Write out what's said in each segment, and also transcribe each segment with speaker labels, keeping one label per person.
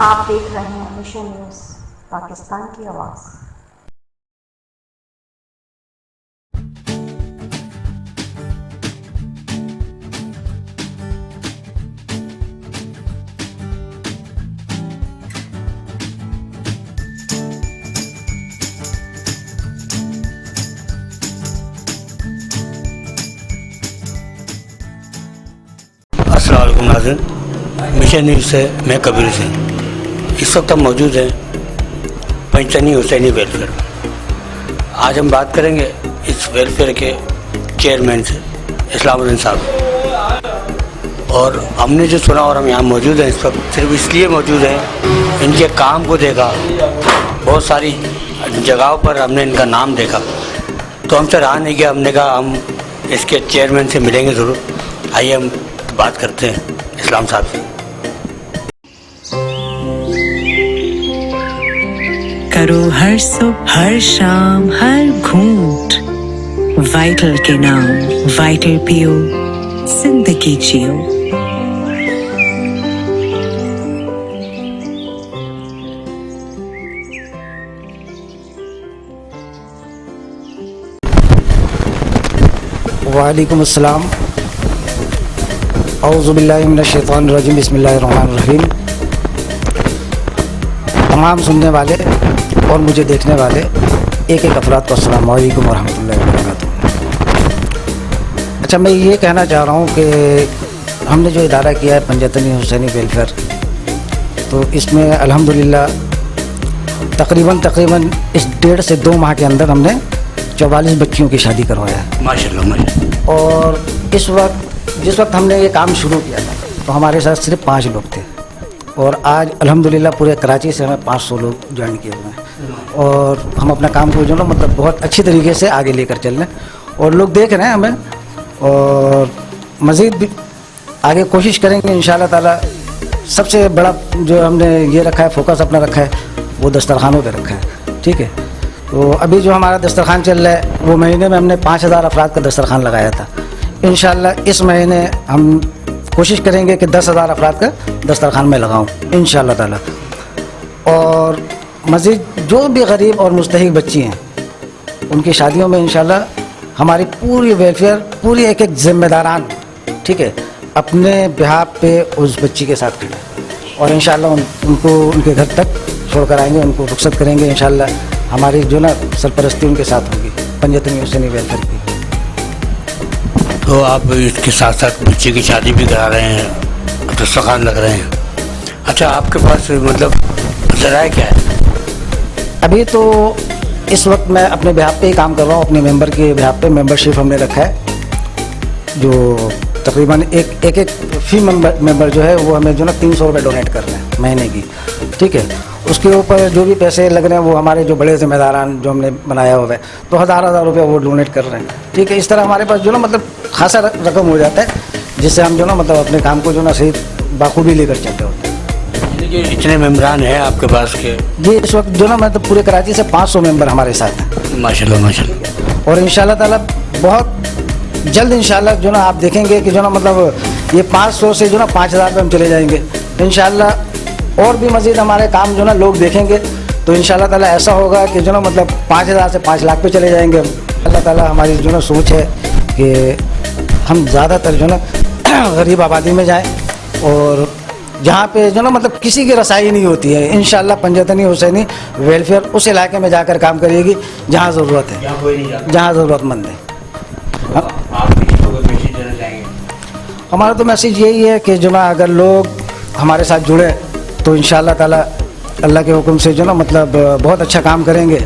Speaker 1: आप देख रहे हैं मिशन न्यूज़ पाकिस्तान की आवाज़।
Speaker 2: अस्सलाम वालेकुम नाज़रीन, मिशन न्यूज़ से मैं कबीर सिंह। इस वक्त हम मौजूद हैं पंचतनी हुसैनी वेलफेयर। आज हम बात करेंगे इस वेलफेयर के चेयरमैन से, इस्लामुद्दीन साहब। और हमने जो सुना और हम यहाँ मौजूद हैं इस वक्त सिर्फ इसलिए मौजूद हैं, इनके काम को देखा, बहुत सारी जगहों पर हमने इनका नाम देखा, तो हमसे रहा नहीं गया। हमने कहा हम इसके चेयरमैन से मिलेंगे ज़रूर। आइए हम बात करते हैं इस्लाम साहब से।
Speaker 3: करो हर सुबह हर शाम हर घूंट वाइटल के नाम, वाइटल पियो, जिंदगी जियो।
Speaker 4: वालेकुम अस्सलाम, औज़ु बिल्लाहि मिनश शैतानिर रजीम, बिस्मिल्लाहिर रहमानिर रहीम। तमाम सुनने वाले और मुझे देखने वाले एक एक अफराद को अस्सलाम वालेकुम वरहमतुल्लाहि वबरकातुहू। अच्छा, मैं ये कहना चाह रहा हूँ कि हमने जो इदारा किया है पंचतनी हुसैनी वेलफेयर, तो इसमें अल्हम्दुलिल्लाह तकरीबन इस 1.5 से 2 माह के अंदर हमने 44 बच्चियों की शादी करवाया है,
Speaker 2: माशाल्लाह माशाल्लाह।
Speaker 4: और इस वक्त जिस वक्त हमने ये काम शुरू किया था तो हमारे साथ सिर्फ 5 लोग थे, और आज अल्हम्दुलिल्लाह पूरे कराची से हमें 500 लोग ज्वाइन किए हुए हैं। और हम अपना काम को जो ना मतलब बहुत अच्छी तरीके से आगे लेकर चल रहे हैं, और लोग देख रहे हैं हमें, और मज़ीद भी आगे कोशिश करेंगे इंशाअल्लाह ताला। सबसे बड़ा जो हमने ये रखा है, फोकस अपना रखा है, वो दस्तरखानों पर रखा है। ठीक है, तो अभी जो हमारा दस्तरखान चल रहा है, वो महीने में हमने 5000 अफराद का दस्तरखान लगाया था। इंशाअल्लाह इस महीने हम कोशिश करेंगे कि 10,000 अफराद का दस्तरखान में लगाऊं इंशाअल्लाह ताला। और मज़ीद जो भी गरीब और मुस्तहिक बच्ची हैं, उनकी शादियों में इंशाअल्लाह हमारी पूरी वेलफेयर, पूरी एक एक जिम्मेदारान, ठीक है, अपने बिहाफ पे उस बच्ची के साथ खड़े, और इंशाअल्लाह उनको उनके घर तक छोड़कर आएंगे, उनको रुखसत करेंगे। इंशाअल्लाह हमारी जो ना सरपरस्ती उनके साथ होगी पंचतनी हुसैनी वेलफेयर की।
Speaker 2: तो आप इसके साथ साथ बच्चे की शादी भी करा रहे हैं, दस्तरखान लग रहे हैं। अच्छा, आपके पास मतलब ज़राए क्या है?
Speaker 4: अभी तो इस वक्त मैं अपने बिहाफ पे ही काम कर रहा हूँ, अपने मेंबर के बिहाफ पे मेंबरशिप हमने रखा है, जो तकरीबन एक फी मेंबर जो है वो हमें जो ना 300 रुपये डोनेट कर रहे हैं महीने की। ठीक है, उसके ऊपर जो भी पैसे लग रहे हैं वो हमारे जो बड़े जिम्मेदारान जो हमने बनाया हुआ है, तो हज़ार रुपये वो डोनेट कर रहे हैं। ठीक है, इस तरह हमारे पास जो ना मतलब खासा रकम हो जाता है, जिससे हम जो ना मतलब अपने काम को जो ना सही बाखूबी लेकर चलते होते हैं।
Speaker 2: इतने मेम्बरान हैं आपके पास के?
Speaker 4: जी, इस वक्त जो ना मतलब पूरे कराची से 500 मेंबर हमारे साथ हैं।
Speaker 2: माशाल्लाह माशाल्लाह।
Speaker 4: और इंशाल्लाह ताला बहुत जल्द इंशाल्लाह जो ना आप देखेंगे कि जो ना मतलब ये 500 से जो ना 5000 पे हम चले जाएंगे इंशाल्लाह। और भी मज़ीद हमारे काम जो ना लोग देखेंगे तो इंशाल्लाह ताला ऐसा होगा कि जो ना मतलब 5000 से 5 लाख पे चले जाएंगे। अल्लाह ताला हमारी जो ना सोच है कि हम ज़्यादातर जो ना गरीब आबादी में जाएं, और जहाँ पे जो ना मतलब किसी की रसाई नहीं होती है, इंशाल्लाह पंचतनी हुसैनी वेलफेयर उस इलाके में जाकर काम करेगी जहाँ ज़रूरत है, जहाँ ज़रूरतमंद है। हमारा तो मैसेज यही है कि जो ना अगर लोग हमारे साथ जुड़े तो इंशाअल्लाह ताला अल्लाह के हुक्म से जो ना मतलब बहुत अच्छा काम करेंगे।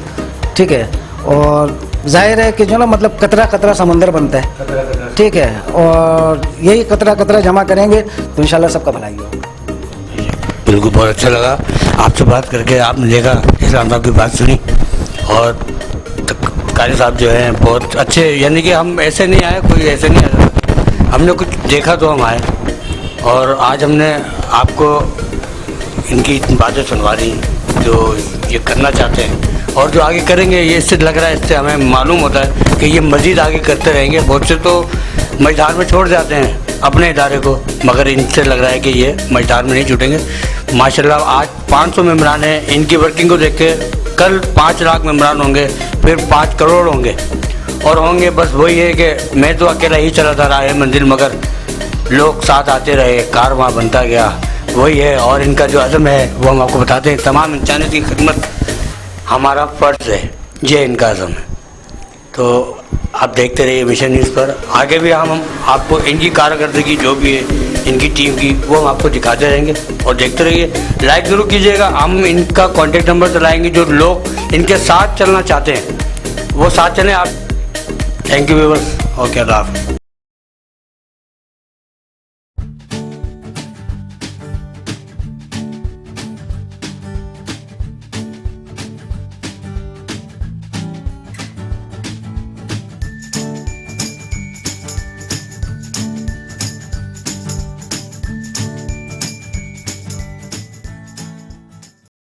Speaker 4: ठीक है, और जाहिर है कि जो ना मतलब कतरा कतरा समंदर बनता है। ठीक है, और यही कतरा कतरा जमा करेंगे तो इंशाअल्लाह सबका भलाई होगा।
Speaker 2: बिल्कुल, बहुत अच्छा लगा आपसे बात करके। आपने देखा, इस्लाम साहब की बात सुनी, और कारी साहब जो हैं बहुत अच्छे, यानी कि हम ऐसे नहीं आए, कोई ऐसे नहीं आया, हमने कुछ देखा तो हम आए, और आज हमने आपको इनकी बातें सुनवा दी जो ये करना चाहते हैं और जो आगे करेंगे। ये इससे लग रहा है, इससे हमें मालूम होता है कि ये मज़ीद आगे करते रहेंगे। बहुत से तो मझधार में छोड़ जाते हैं अपने इदारे को, मगर इनसे लग रहा है कि ये मझधार में नहीं छूटेंगे। माशाल्लाह आज 500 मेम्बरान हैं। इनकी वर्किंग को देख के कल 5 लाख मेम्बरान होंगे, फिर 5 करोड़ होंगे और होंगे। बस वही है कि मैं तो अकेला ही चलाता रहा है मंजिल, मगर लोग साथ आते रहे, कारवां बनता गया। वही है और इनका जो अज़म है वो हम आपको बताते हैं। तमाम इंसानियत की खिदमत हमारा फ़र्ज़ है, ये इनका अज़म है। तो आप देखते रहिए मिशन न्यूज़ पर। आगे भी हम आपको इनकी कारकर्दगी जो भी है इनकी टीम की, वो हम आपको दिखाते रहेंगे और देखते रहिए। लाइक ज़रूर कीजिएगा। हम इनका कॉन्टेक्ट नंबर चलाएँगे, जो लोग इनके साथ चलना चाहते हैं वो साथ चलें। आप थैंक यू व्यूअर्स। ओके, अल्लाह हाफ़िज़।